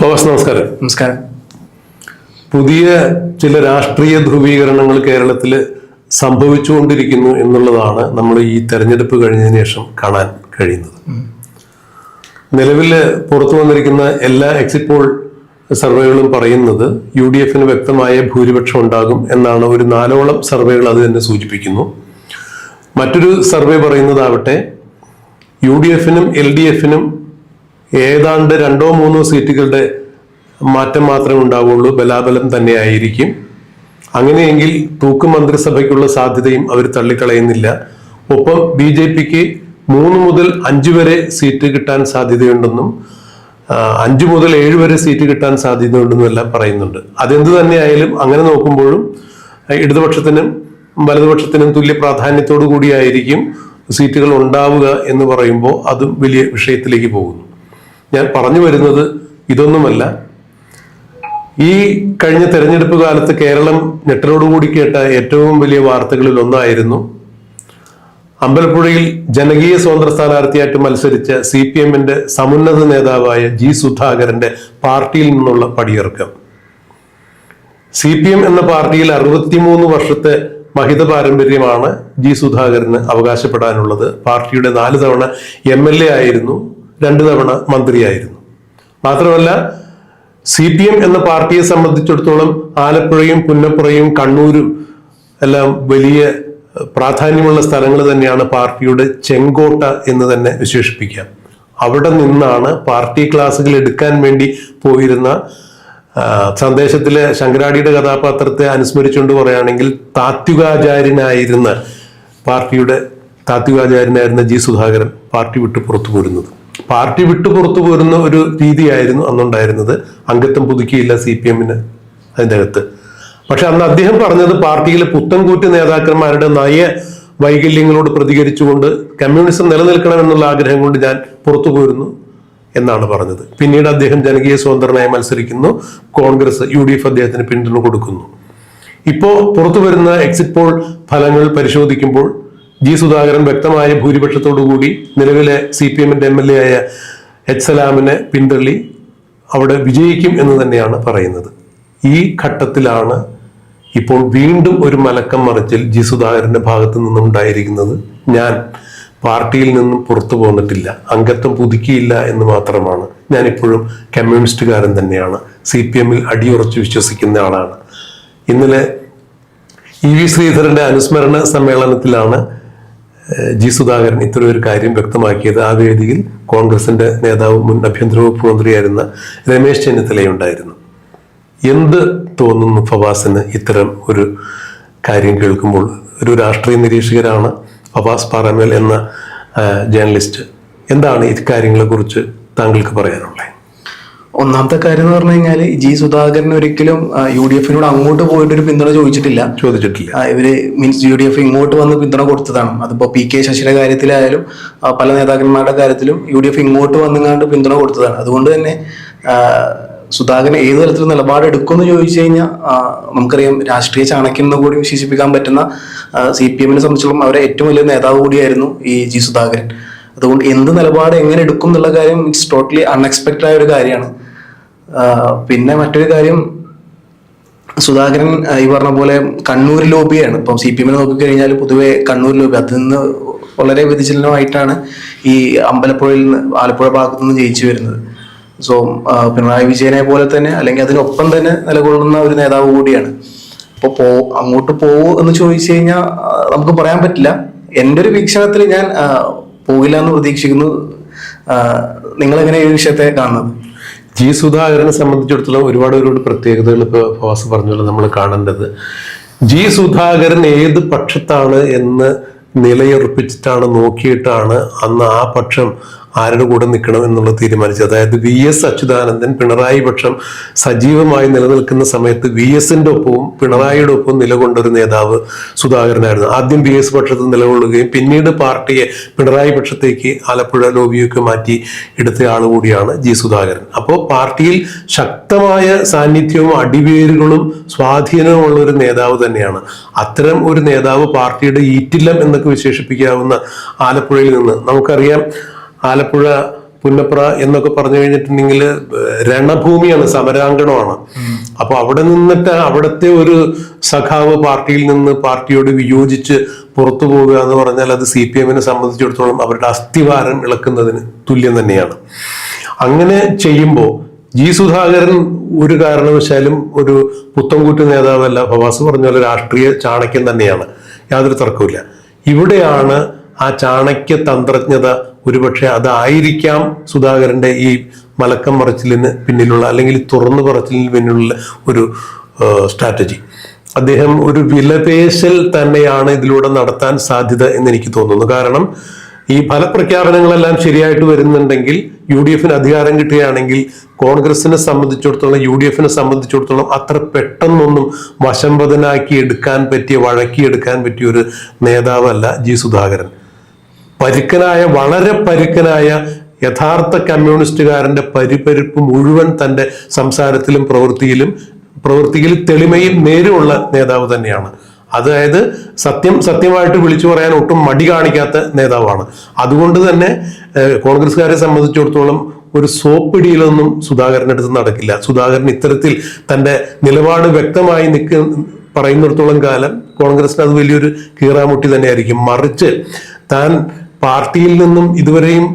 നമസ്കാരം. നമസ്കാരം. പുതിയ ചില രാഷ്ട്രീയ ധ്രുവീകരണങ്ങൾ കേരളത്തിൽ സംഭവിച്ചുകൊണ്ടിരിക്കുന്നു എന്നുള്ളതാണ് നമ്മൾ ഈ തെരഞ്ഞെടുപ്പ് കഴിഞ്ഞതിന് ശേഷം കാണാൻ കഴിയുന്നത്. നിലവിൽ പുറത്തു വന്നിരിക്കുന്ന എല്ലാ എക്സിറ്റ് പോൾ സർവേകളും പറയുന്നത് UDF വ്യക്തമായ ഭൂരിപക്ഷം ഉണ്ടാകും എന്നാണ്. ഒരു 4ഓളം സർവേകൾ അത് തന്നെ സൂചിപ്പിക്കുന്നു. മറ്റൊരു സർവേ പറയുന്നതാവട്ടെ UDF LDF ഏതാണ്ട് 2-3 സീറ്റുകളുടെ മാറ്റം മാത്രമേ ഉണ്ടാവുള്ളൂ, ബലാബലം തന്നെ ആയിരിക്കും. അങ്ങനെയെങ്കിൽ തൂക്ക് മന്ത്രിസഭയ്ക്കുള്ള സാധ്യതയും അവർ തള്ളിക്കളയുന്നില്ല. ഒപ്പം BJPക്ക് 3 മുതൽ 5 വരെ സീറ്റ് കിട്ടാൻ സാധ്യതയുണ്ടെന്നും 5 മുതൽ 7 വരെ സീറ്റ് കിട്ടാൻ സാധ്യതയുണ്ടെന്നും എല്ലാം പറയുന്നുണ്ട്. അതെന്ത് തന്നെയായാലും അങ്ങനെ നോക്കുമ്പോഴും ഇടതുപക്ഷത്തിനും വലതുപക്ഷത്തിനും തുല്യ പ്രാധാന്യത്തോടു കൂടിയായിരിക്കും സീറ്റുകൾ ഉണ്ടാവുക എന്ന് പറയുമ്പോൾ അതും വലിയ വിഷയത്തിലേക്ക് പോകുന്നു. ഞാൻ പറഞ്ഞു വരുന്നത് ഇതൊന്നുമല്ല. ഈ കഴിഞ്ഞ തെരഞ്ഞെടുപ്പ് കാലത്ത് കേരളം ഞെട്ടലോടുകൂടി കേട്ട ഏറ്റവും വലിയ വാർത്തകളിൽ ഒന്നായിരുന്നു അമ്പലപ്പുഴയിൽ ജനകീയ സ്വതന്ത്ര സ്ഥാനാർത്ഥിയായിട്ട് മത്സരിച്ച CPM സമുന്നത നേതാവായ G. സുധാകരന്റെ പാർട്ടിയിൽ നിന്നുള്ള പടിയിറക്കം. CPM എന്ന പാർട്ടിയിൽ 63 വർഷത്തെ മഹിത പാരമ്പര്യമാണ് G. സുധാകരന് അവകാശപ്പെടാനുള്ളത്. പാർട്ടിയുടെ 4 തവണ MLA ആയിരുന്നു, 2 തവണ മന്ത്രിയായിരുന്നു. മാത്രമല്ല CPM എന്ന പാർട്ടിയെ സംബന്ധിച്ചിടത്തോളം ആലപ്പുഴയും പുന്നപ്പുറയും കണ്ണൂരും എല്ലാം വലിയ പ്രാധാന്യമുള്ള സ്ഥലങ്ങൾ തന്നെയാണ്. പാർട്ടിയുടെ ചെങ്കോട്ട എന്ന് തന്നെ വിശേഷിപ്പിക്കാം. അവിടെ നിന്നാണ് പാർട്ടി ക്ലാസുകൾ എടുക്കാൻ വേണ്ടി പോയിരുന്ന സന്ദേശത്തിലെ ശങ്കരാടിയുടെ കഥാപാത്രത്തെ അനുസ്മരിച്ചുകൊണ്ട് പറയുകയാണെങ്കിൽ താത്വികാചാര്യനായിരുന്ന G. സുധാകരൻ പാർട്ടി വിട്ട് പുറത്തു പോരുന്നത്. പാർട്ടി വിട്ടു പുറത്തു പോരുന്ന ഒരു രീതിയായിരുന്നു അന്നുണ്ടായിരുന്നത്. അംഗത്വം പുതുക്കിയില്ല CPM അതിൻ്റെ അകത്ത്. പക്ഷെ അന്ന് അദ്ദേഹം പറഞ്ഞത് പാർട്ടിയിലെ പുത്തൻകൂറ്റ് നേതാക്കന്മാരുടെ നയ വൈകല്യങ്ങളോട് പ്രതികരിച്ചുകൊണ്ട് കമ്മ്യൂണിസം നിലനിൽക്കണമെന്നുള്ള ആഗ്രഹം കൊണ്ട് ഞാൻ പുറത്തു പോരുന്നു എന്നാണ് പറഞ്ഞത്. പിന്നീട് അദ്ദേഹം ജനകീയ സ്വതന്ത്രനായി മത്സരിക്കുന്നു. കോൺഗ്രസ് UDF അദ്ദേഹത്തിന് പിന്തുണ കൊടുക്കുന്നു. ഇപ്പോ പുറത്തു വരുന്ന എക്സിറ്റ് പോൾ ഫലങ്ങൾ പരിശോധിക്കുമ്പോൾ G. സുധാകരൻ വ്യക്തമായ ഭൂരിപക്ഷത്തോടു കൂടി നിലവിലെ CPM MLA ആയ H. സലാമിനെ പിന്തള്ളി അവിടെ വിജയിക്കും എന്ന് തന്നെയാണ് പറയുന്നത്. ഈ ഘട്ടത്തിലാണ് ഇപ്പോൾ വീണ്ടും ഒരു മലക്കം മറിച്ചിൽ G. സുധാകരന്റെ ഭാഗത്ത് നിന്നും ഉണ്ടായിരിക്കുന്നത്. ഞാൻ പാർട്ടിയിൽ നിന്നും പുറത്തു പോന്നിട്ടില്ല, അംഗത്വം പുതുക്കിയില്ല എന്ന് മാത്രമാണ്. ഞാനിപ്പോഴും കമ്മ്യൂണിസ്റ്റുകാരൻ തന്നെയാണ്, CPM അടിയുറച്ച് വിശ്വസിക്കുന്ന ആളാണ്. ഇന്നലെ EV ശ്രീധരന്റെ അനുസ്മരണ സമ്മേളനത്തിലാണ് G. സുധാകരൻ ഇത്തരമൊരു കാര്യം വ്യക്തമാക്കിയത്. ആ വേദിയിൽ കോൺഗ്രസിന്റെ നേതാവ് മുൻ ആഭ്യന്തര വകുപ്പ് മന്ത്രിയായിരുന്ന രമേശ് ചെന്നിത്തലയുണ്ടായിരുന്നു. എന്ത് തോന്നുന്നു ഫവാസിന് ഇത്തരം ഒരു കാര്യം കേൾക്കുമ്പോൾ? ഒരു രാഷ്ട്രീയ നിരീക്ഷകരാണ് ഫവാസ് പാറമേൽ എന്ന ജേർണലിസ്റ്റ്. എന്താണ് ഈ കാര്യങ്ങളെ കുറിച്ച് താങ്കൾക്ക് പറയാനുള്ളത്? ഒന്നാമത്തെ കാര്യം എന്ന് പറഞ്ഞു കഴിഞ്ഞാൽ G. സുധാകരൻ ഒരിക്കലും UDF അങ്ങോട്ട് പോയിട്ടൊരു പിന്തുണ ചോദിച്ചിട്ടില്ല. ഇവര് മീൻസ് UDF ഇങ്ങോട്ട് വന്ന് പിന്തുണ കൊടുത്തതാണ്. അതിപ്പോ PK ശശിയുടെ കാര്യത്തിലായാലും പല നേതാക്കന്മാരുടെ കാര്യത്തിലും UDF ഇങ്ങോട്ട് വന്നുങ്ങാണ്ട് പിന്തുണ കൊടുത്തതാണ്. അതുകൊണ്ട് തന്നെ സുധാകരൻ ഏത് തരത്തിൽ നിലപാടെടുക്കുമെന്ന് ചോദിച്ചു കഴിഞ്ഞാൽ നമുക്കറിയാം, രാഷ്ട്രീയ ചാണക്യം എന്ന് കൂടി വിശേഷിപ്പിക്കാൻ പറ്റുന്ന CPM സംബന്ധിച്ചിടത്തോളം അവരെ ഏറ്റവും വലിയ നേതാവ് കൂടിയായിരുന്നു ഈ G. സുധാകരൻ. അതുകൊണ്ട് എന്ത് നിലപാട് എങ്ങനെ എടുക്കും എന്നുള്ള കാര്യം ഇറ്റ്സ് ടോട്ടലി അൺഎക്സ്പെക്റ്റഡ് ആയ ഒരു കാര്യമാണ്. പിന്നെ മറ്റൊരു കാര്യം, സുധാകരൻ ഈ പറഞ്ഞ പോലെ കണ്ണൂർ ലോബിയാണ്. ഇപ്പം CPM നോക്കിക്കഴിഞ്ഞാൽ പൊതുവെ കണ്ണൂർ ലോബി, അതിൽ നിന്ന് വളരെ വ്യതിചലനമായിട്ടാണ് ഈ അമ്പലപ്പുഴയിൽ നിന്ന് ആലപ്പുഴ ഭാഗത്തു നിന്ന് ജയിച്ചു വരുന്നത്. സോ പിണറായി വിജയനെ പോലെ തന്നെ അല്ലെങ്കിൽ അതിനൊപ്പം തന്നെ നിലകൊള്ളുന്ന ഒരു നേതാവ് കൂടിയാണ്. അപ്പോൾ അങ്ങോട്ട് പോവൂ എന്ന് ചോദിച്ചു കഴിഞ്ഞാൽ നമുക്ക് പറയാൻ പറ്റില്ല. എൻ്റെ ഒരു വീക്ഷണത്തിൽ ഞാൻ പോകില്ല എന്ന് പ്രതീക്ഷിക്കുന്നു. നിങ്ങൾ എങ്ങനെ ഈ വിഷയത്തെ കാണുന്നത്? G. സുധാകരനെ സംബന്ധിച്ചിടത്തോളം ഒരുപാട് പ്രത്യേകതകൾ ഇപ്പോൾ ഫവാസ് പറഞ്ഞുള്ള നമ്മൾ കാണേണ്ടത്. G. സുധാകരൻ ഏത് പക്ഷത്താണ് എന്ന് നിലയുറപ്പിച്ചിട്ടാണ്, നോക്കിയിട്ടാണ് അന്ന് ആ പക്ഷം ആരുടെ കൂടെ നിൽക്കണം എന്നുള്ളത് തീരുമാനിച്ചത്. അതായത് VS അച്യുതാനന്ദൻ പിണറായി പക്ഷം സജീവമായി നിലനിൽക്കുന്ന സമയത്ത് VSന്റെ ഒപ്പവും പിണറായിയുടെ ഒപ്പവും നിലകൊണ്ടൊരു നേതാവ് സുധാകരനായിരുന്നു. ആദ്യം VS പക്ഷത്ത് നിലകൊള്ളുകയും പിന്നീട് പാർട്ടിയെ പിണറായി പക്ഷത്തേക്ക് ആലപ്പുഴ ലോബിയൊക്കെ മാറ്റി എടുത്ത ആളുകൂടിയാണ് G. സുധാകരൻ. അപ്പോൾ പാർട്ടിയിൽ ശക്തമായ സാന്നിധ്യവും അടിവേരുകളും സ്വാധീനവുമുള്ള ഒരു നേതാവ് തന്നെയാണ്. അത്തരം ഒരു നേതാവ് പാർട്ടിയുടെ ഈറ്റില്ലം എന്നൊക്കെ വിശേഷിപ്പിക്കാവുന്ന ആലപ്പുഴയിൽ നിന്ന് നമുക്കറിയാം, ആലപ്പുഴ പുന്നപ്ര എന്നൊക്കെ പറഞ്ഞു കഴിഞ്ഞിട്ടുണ്ടെങ്കിൽ രണഭൂമിയാണ്, സമരാങ്കണമാണ്. അപ്പൊ അവിടെ നിന്നിട്ട് അവിടുത്തെ ഒരു സഖാവ് പാർട്ടിയിൽ നിന്ന് പാർട്ടിയോട് വിയോജിച്ച് പുറത്തു പോവുക എന്ന് പറഞ്ഞാൽ അത് CPM-നെ സംബന്ധിച്ചിടത്തോളം അവരുടെ അസ്ഥിവാരം ഇളക്കുന്നതിന് തുല്യം തന്നെയാണ്. അങ്ങനെ ചെയ്യുമ്പോൾ സുധാകരൻ ഒരു കാരണവശാലും ഒരു പുത്തൻകൂറ്റ് നേതാവല്ല. ഫവാസ് പറഞ്ഞ പോലെ രാഷ്ട്രീയ ചാണക്യം തന്നെയാണ്, യാതൊരു തർക്കവുമില്ല. ഇവിടെയാണ് ആ ചാണക്യ തന്ത്രജ്ഞത ഒരുപക്ഷെ അതായിരിക്കാം സുധാകരന്റെ ഈ മലക്കം മറച്ചിലിന് പിന്നിലുള്ള, അല്ലെങ്കിൽ തുറന്നു പറച്ചിലിന് പിന്നിലുള്ള ഒരു സ്ട്രാറ്റജി. അദ്ദേഹം ഒരു വിലപേശൽ തന്നെയാണ് ഇതിലൂടെ നടത്താൻ സാധ്യത എന്ന് എനിക്ക് തോന്നുന്നു. കാരണം ഈ ഫലപ്രഖ്യാപനങ്ങളെല്ലാം ശരിയായിട്ട് വരുന്നുണ്ടെങ്കിൽ, UDF-ന് അധികാരം കിട്ടുകയാണെങ്കിൽ കോൺഗ്രസിനെ സംബന്ധിച്ചിടത്തോളം, UDF-നെ സംബന്ധിച്ചിടത്തോളം അത്ര പെട്ടെന്നൊന്നും വശംവദനാക്കി എടുക്കാൻ പറ്റിയ, വഴക്കിയെടുക്കാൻ പറ്റിയ ഒരു നേതാവല്ല സുധാകരൻ. പരുക്കനായ, വളരെ പരുക്കനായ യഥാർത്ഥ കമ്മ്യൂണിസ്റ്റുകാരന്റെ പരിപരിപ്പ് മുഴുവൻ തന്റെ സംസാരത്തിലും പ്രവൃത്തിയിൽ തെളിമയും നേരുമുള്ള നേതാവ് തന്നെയാണ്. അതായത് സത്യമായിട്ട് വിളിച്ചു പറയാൻ ഒട്ടും മടി കാണിക്കാത്ത നേതാവാണ്. അതുകൊണ്ട് തന്നെ കോൺഗ്രസ്സുകാരെ സംബന്ധിച്ചിടത്തോളം ഒരു സോപ്പിടിയിലൊന്നും സുധാകരൻ്റെ അടുത്ത് നടക്കില്ല. സുധാകരൻ ഇത്തരത്തിൽ തന്റെ നിലപാട് വ്യക്തമായി പറയുന്നിടത്തോളം കാലം കോൺഗ്രസിന് അത് വലിയൊരു കീറാമുട്ടി തന്നെയായിരിക്കും. മറിച്ച് താൻ പാർട്ടിയിൽ നിന്നും ഇതുവരെയും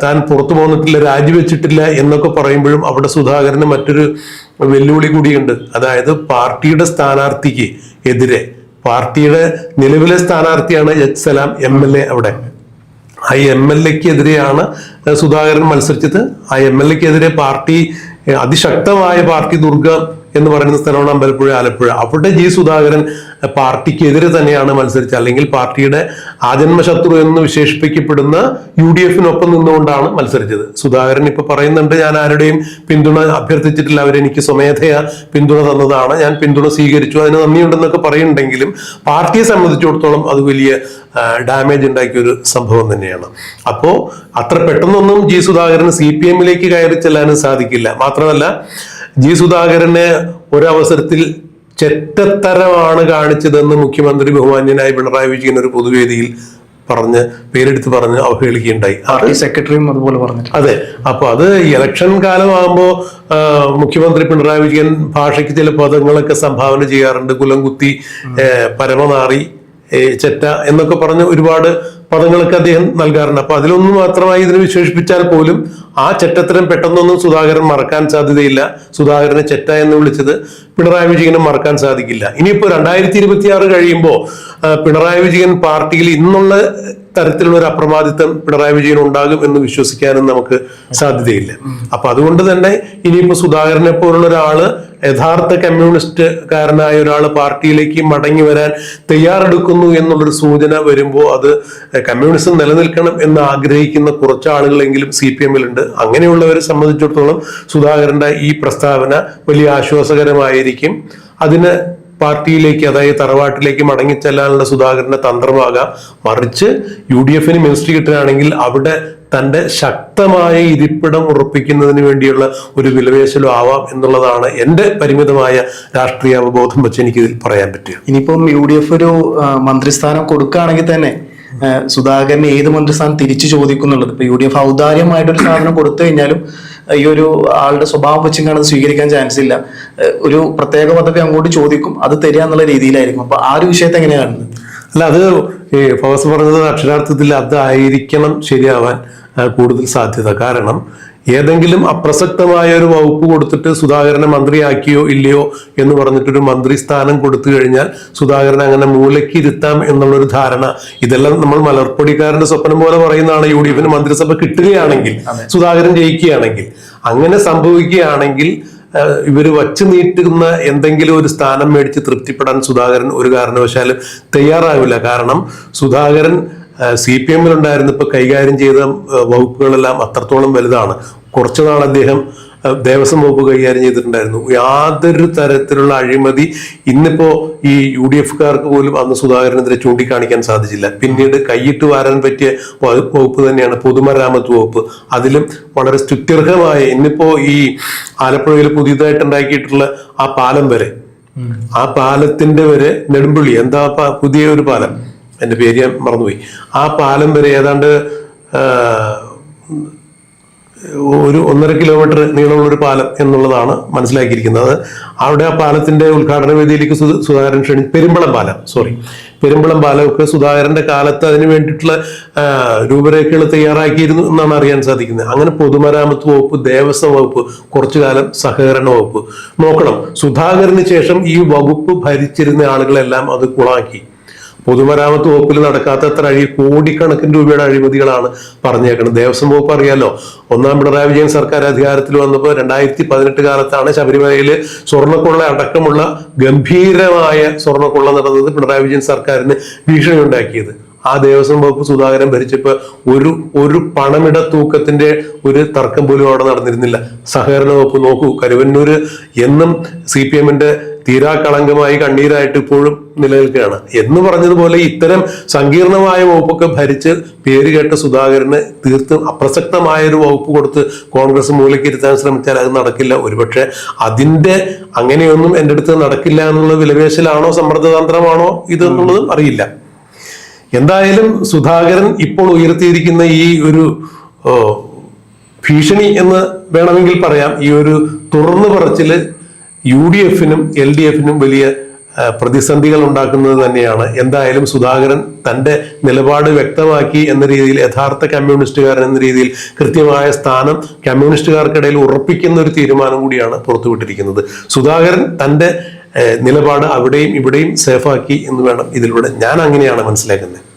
താൻ പുറത്തു പോന്നിട്ടില്ല, രാജിവെച്ചിട്ടില്ല എന്നൊക്കെ പറയുമ്പോഴും അവിടെ സുധാകരന് മറ്റൊരു വെല്ലുവിളി കൂടിയുണ്ട്. അതായത് പാർട്ടിയുടെ സ്ഥാനാർത്ഥിക്ക് എതിരെ, പാർട്ടിയുടെ നിലവിലെ സ്ഥാനാർത്ഥിയാണ് സലാം MLA, അവിടെ ആ MLA-ക്ക് എതിരെയാണ് സുധാകരൻ മത്സരിച്ചത്. ആ MLA-ക്ക് എതിരെ പാർട്ടി, അതിശക്തമായ പാർട്ടി ദുർഗം എന്ന് പറയുന്ന സ്ഥലമാണ് അമ്പലപ്പുഴ, ആലപ്പുഴ. അവിടെ സുധാകരൻ പാർട്ടിക്കെതിരെ തന്നെയാണ് മത്സരിച്ചത്. അല്ലെങ്കിൽ പാർട്ടിയുടെ ആജന്മശത്രു എന്ന് വിശേഷിപ്പിക്കപ്പെടുന്ന UDF-നൊപ്പം നിന്നുകൊണ്ടാണ് മത്സരിച്ചത്. സുധാകരൻ ഇപ്പൊ പറയുന്നുണ്ട്, ഞാൻ ആരുടെയും പിന്തുണ അഭ്യർത്ഥിച്ചിട്ടില്ല, അവരെനിക്ക് സ്വമേധയാ പിന്തുണ തന്നതാണ്, ഞാൻ പിന്തുണ സ്വീകരിച്ചു, അതിന് നന്ദിയുണ്ടെന്നൊക്കെ പറയുന്നുണ്ടെങ്കിലും പാർട്ടിയെ സംബന്ധിച്ചിടത്തോളം അത് വലിയ ഡാമേജ് ഉണ്ടാക്കിയ ഒരു സംഭവം തന്നെയാണ്. അപ്പോ അത്ര പെട്ടെന്നൊന്നും സുധാകരന് CPM-ലേക്ക് കയറി ചെല്ലാനും സാധിക്കില്ല. മാത്രമല്ല സുധാകരനെ ഒരവസരത്തിൽ ചെറ്റത്തരമാണ് കാണിച്ചതെന്ന് മുഖ്യമന്ത്രി ബഹുമാന്യനായ പിണറായി വിജയൻ ഒരു പൊതുവേദിയിൽ പേരെടുത്ത് പറഞ്ഞ് അവഹേളിക്കുകയുണ്ടായി. പാർട്ടി സെക്രട്ടറിയും അതുപോലെ പറഞ്ഞു. അതെ. അപ്പൊ അത് ഇലക്ഷൻ കാലമാകുമ്പോ മുഖ്യമന്ത്രി പിണറായി വിജയൻ ഭാഷയ്ക്ക് ചില പദങ്ങളൊക്കെ സംഭാവന ചെയ്യാറുണ്ട്. കുലംകുത്തി, പരമനാറി, ചെറ്റ എന്നൊക്കെ പറഞ്ഞ് ഒരുപാട് പദങ്ങളൊക്കെ അദ്ദേഹം നൽകാറുണ്ട്. അപ്പൊ അതിലൊന്നും മാത്രമായി ഇതിനെ വിശേഷിപ്പിച്ചാൽ പോലും ആ ചെറ്റത്തരം പെട്ടെന്നൊന്നും സുധാകരൻ മറക്കാൻ സാധ്യതയില്ല. സുധാകരനെ ചെറ്റ എന്ന് വിളിച്ചത് പിണറായി വിജയനും മറക്കാൻ സാധിക്കില്ല. ഇനിയിപ്പോ 2026 കഴിയുമ്പോൾ പിണറായി വിജയൻ പാർട്ടിയിൽ ഇന്നുള്ള തരത്തിലുള്ള ഒരു അപ്രമാദിത്വം പിണറായി വിജയൻ ഉണ്ടാകും എന്ന് വിശ്വസിക്കാനും നമുക്ക് സാധ്യതയില്ല. അപ്പൊ അതുകൊണ്ട് തന്നെ ഇനിയിപ്പോ സുധാകരനെ പോലുള്ള ഒരാള്, യഥാർത്ഥ കമ്മ്യൂണിസ്റ്റുകാരനായ ഒരാൾ പാർട്ടിയിലേക്ക് മടങ്ങി വരാൻ തയ്യാറെടുക്കുന്നു എന്നുള്ളൊരു സൂചന വരുമ്പോൾ അത് കമ്മ്യൂണിസം നിലനിൽക്കണം എന്ന് ആഗ്രഹിക്കുന്ന കുറച്ച് ആളുകളെങ്കിലും CPM-ലുണ്ട്. അങ്ങനെയുള്ളവരെ സംബന്ധിച്ചിടത്തോളം സുധാകരന്റെ ഈ പ്രസ്താവന വലിയ ആശ്വാസകരമായിരിക്കും. അതിന് പാർട്ടിയിലേക്ക്, അതായത് തറവാട്ടിലേക്ക് മടങ്ങിച്ചെല്ലാനുള്ള സുധാകരന്റെ തന്ത്രമാകാം. മറിച്ച് UDF-ന് മിനിസ്ട്രി കിട്ടുകയാണെങ്കിൽ അവിടെ തന്റെ ശക്തമായ ഇരിപ്പിടം ഉറപ്പിക്കുന്നതിന് വേണ്ടിയുള്ള ഒരു വിലപേശലും ആവാം എന്നുള്ളതാണ് എന്റെ പരിമിതമായ രാഷ്ട്രീയ അവബോധം വെച്ച് എനിക്ക് ഇതിൽ പറയാൻ പറ്റുക. ഇനിയിപ്പം UDF ഒരു മന്ത്രിസ്ഥാനം കൊടുക്കുകയാണെങ്കിൽ തന്നെ സുധാകരന് ഏത് മന്ത്രിസ്ഥാനം തിരിച്ചു ചോദിക്കുന്നുള്ളത്. ഇപ്പൊ UDF ഔദാര്യമായിട്ടൊരു സാധനം കൊടുത്തു കഴിഞ്ഞാലും ഈ ഒരു ആളുടെ സ്വഭാവം വെച്ചും കാണാൻ സ്വീകരിക്കാൻ ചാൻസ് ഇല്ല. ഒരു പ്രത്യേക പദവി അങ്ങോട്ട് ചോദിക്കും, അത് തരിക എന്നുള്ള രീതിയിലായിരിക്കും. അപ്പൊ ആ ഒരു വിഷയത്തെ എങ്ങനെയാണ്? അല്ല, അത് ഫവാസ് പറഞ്ഞത് അക്ഷരാർത്ഥത്തിൽ അതായിരിക്കണം ശരിയാവാൻ കൂടുതൽ സാധ്യത. കാരണം ഏതെങ്കിലും അപ്രസക്തമായ ഒരു വകുപ്പ് കൊടുത്തിട്ട് സുധാകരനെ മന്ത്രിയാക്കിയോ ഇല്ലയോ എന്ന് പറഞ്ഞിട്ടൊരു മന്ത്രി സ്ഥാനം കൊടുത്തു കഴിഞ്ഞാൽ സുധാകരനെ അങ്ങനെ മൂലയ്ക്ക് ഇരുത്താം എന്നുള്ളൊരു ധാരണ, ഇതെല്ലാം നമ്മൾ മലർപ്പൊടിക്കാരന്റെ സ്വപ്നം പോലെ പറയുന്നതാണ്. UDF-ന് മന്ത്രിസഭ കിട്ടുകയാണെങ്കിൽ, സുധാകരൻ ജയിക്കുകയാണെങ്കിൽ, അങ്ങനെ സംഭവിക്കുകയാണെങ്കിൽ ഇവര് വച്ചു നീട്ടുന്ന എന്തെങ്കിലും ഒരു സ്ഥാനം മേടിച്ച് തൃപ്തിപ്പെടാൻ സുധാകരൻ ഒരു കാരണവശാലും തയ്യാറാവില്ല. കാരണം സുധാകരൻ CPM-ലുണ്ടായിരുന്നപ്പോൾ കൈകാര്യം ചെയ്ത വകുപ്പുകളെല്ലാം അത്രത്തോളം വലുതാണ്. കുറച്ചുനാൾ അദ്ദേഹം ദേവസ്വം വകുപ്പ് കൈകാര്യം ചെയ്തിട്ടുണ്ടായിരുന്നു. യാതൊരു തരത്തിലുള്ള അഴിമതി ഇന്നിപ്പോ ഈ UDF-കാർക്ക് പോലും അന്ന് സുധാകരനെതിരെ ചൂണ്ടിക്കാണിക്കാൻ സാധിച്ചില്ല. പിന്നീട് കൈയിട്ട് വാരാൻ പറ്റിയ വകുപ്പ് തന്നെയാണ് പൊതുമരാമത്ത് വകുപ്പ്. അതിലും വളരെ സ്തുത്യർഹമായ, ഇന്നിപ്പോ ഈ ആലപ്പുഴയിൽ പുതിയതായിട്ട് ഉണ്ടാക്കിയിട്ടുള്ള ആ പാലം വരെ, ആ പാലത്തിന്റെ വരെ നെടുമ്പുള്ളി, എന്താ പുതിയ ഒരു പാലം, എന്റെ പേര് ഞാൻ മറന്നുപോയി, ആ പാലം വരെ ഏതാണ്ട് ഒരു 1.5 കിലോമീറ്റർ നീളമുള്ള ഒരു പാലം എന്നുള്ളതാണ് മനസ്സിലാക്കിയിരിക്കുന്നത്. അവിടെ ആ പാലത്തിന്റെ ഉദ്ഘാടന വേദിയിലേക്ക് സുധാകരൻ പെരുമ്പളം പാലമൊക്കെ സുധാകരന്റെ കാലത്ത് അതിന് വേണ്ടിയിട്ടുള്ള രൂപരേഖകൾ തയ്യാറാക്കിയിരുന്നു എന്നാണ് അറിയാൻ സാധിക്കുന്നത്. അങ്ങനെ പൊതുമരാമത്ത് വകുപ്പ്, ദേവസ്വം വകുപ്പ്, കുറച്ചു കാലം സഹകരണ വകുപ്പ്. നോക്കണം, സുധാകരന് ശേഷം ഈ വകുപ്പ് ഭരിച്ചിരുന്ന ആളുകളെല്ലാം അത് കുളാക്കി. പൊതുമരാമത്ത് വകുപ്പിൽ നടക്കാത്തത്ര കോടിക്കണക്കിന് രൂപയുടെ അഴിമതികളാണ് പറഞ്ഞേക്കുന്നത്. ദേവസ്വം വകുപ്പ് അറിയാലോ, ഒന്നാം പിണറായി വിജയൻ സർക്കാർ അധികാരത്തിൽ വന്നപ്പോൾ 2018 കാലത്താണ് ശബരിമലയിൽ സ്വർണ്ണക്കൊള്ള അടക്കമുള്ള ഗംഭീരമായ സ്വർണ്ണക്കൊള്ള നടന്നത് പിണറായി വിജയൻ സർക്കാരിന് ഭീഷണി ഉണ്ടാക്കിയത്. ആ ദേവസ്വം വകുപ്പ് സുധാകരൻ ഭരിച്ചപ്പോൾ ഒരു പണമിട തൂക്കത്തിന്റെ ഒരു തർക്കം പോലും അവിടെ നടന്നിരുന്നില്ല. സഹകരണ വകുപ്പ് നോക്കൂ, കരുവന്നൂര് എന്നും CPM-ന്റെ തീരാക്കളങ്കമായി കണ്ണീരായിട്ട് ഇപ്പോഴും നിലനിൽക്കുകയാണ്. എന്ന് പറഞ്ഞതുപോലെ ഇത്തരം സങ്കീർണമായ വകുപ്പൊക്കെ ഭരിച്ച് പേരുകേട്ട സുധാകരന് തീർത്തും അപ്രസക്തമായ ഒരു വകുപ്പ് കൊടുത്ത് കോൺഗ്രസ് മൂലക്കിരുത്താൻ ശ്രമിച്ചാൽ അത് നടക്കില്ല. ഒരുപക്ഷെ അതിന്റെ അങ്ങനെയൊന്നും എൻ്റെ അടുത്ത് നടക്കില്ല എന്നുള്ള വിലപേശലാണോ സമ്മർദ്ദതന്ത്രമാണോ ഇതെന്നുള്ളതും അറിയില്ല. എന്തായാലും സുധാകരൻ ഇപ്പോൾ ഉയർത്തിയിരിക്കുന്ന ഈ ഒരു ഭീഷണി എന്ന് വേണമെങ്കിൽ പറയാം, ഈ ഒരു തുറന്നു പറച്ചില് UDF-നും LDF-നും വലിയ പ്രതിസന്ധികൾ ഉണ്ടാക്കുന്നത് തന്നെയാണ്. എന്തായാലും സുധാകരൻ തന്റെ നിലപാട് വ്യക്തമാക്കി എന്ന രീതിയിൽ, യഥാർത്ഥ കമ്മ്യൂണിസ്റ്റുകാരൻ എന്ന രീതിയിൽ കൃത്യമായ സ്ഥാനം കമ്മ്യൂണിസ്റ്റുകാർക്കിടയിൽ ഉറപ്പിക്കുന്ന ഒരു തീരുമാനം കൂടിയാണ് പുറത്തുവിട്ടിരിക്കുന്നത്. സുധാകരൻ തന്റെ നിലപാട് അവിടെയും ഇവിടെയും സേഫാക്കി എന്ന് വേണം ഇതിലൂടെ, ഞാൻ അങ്ങനെയാണ് മനസ്സിലാക്കുന്നത്.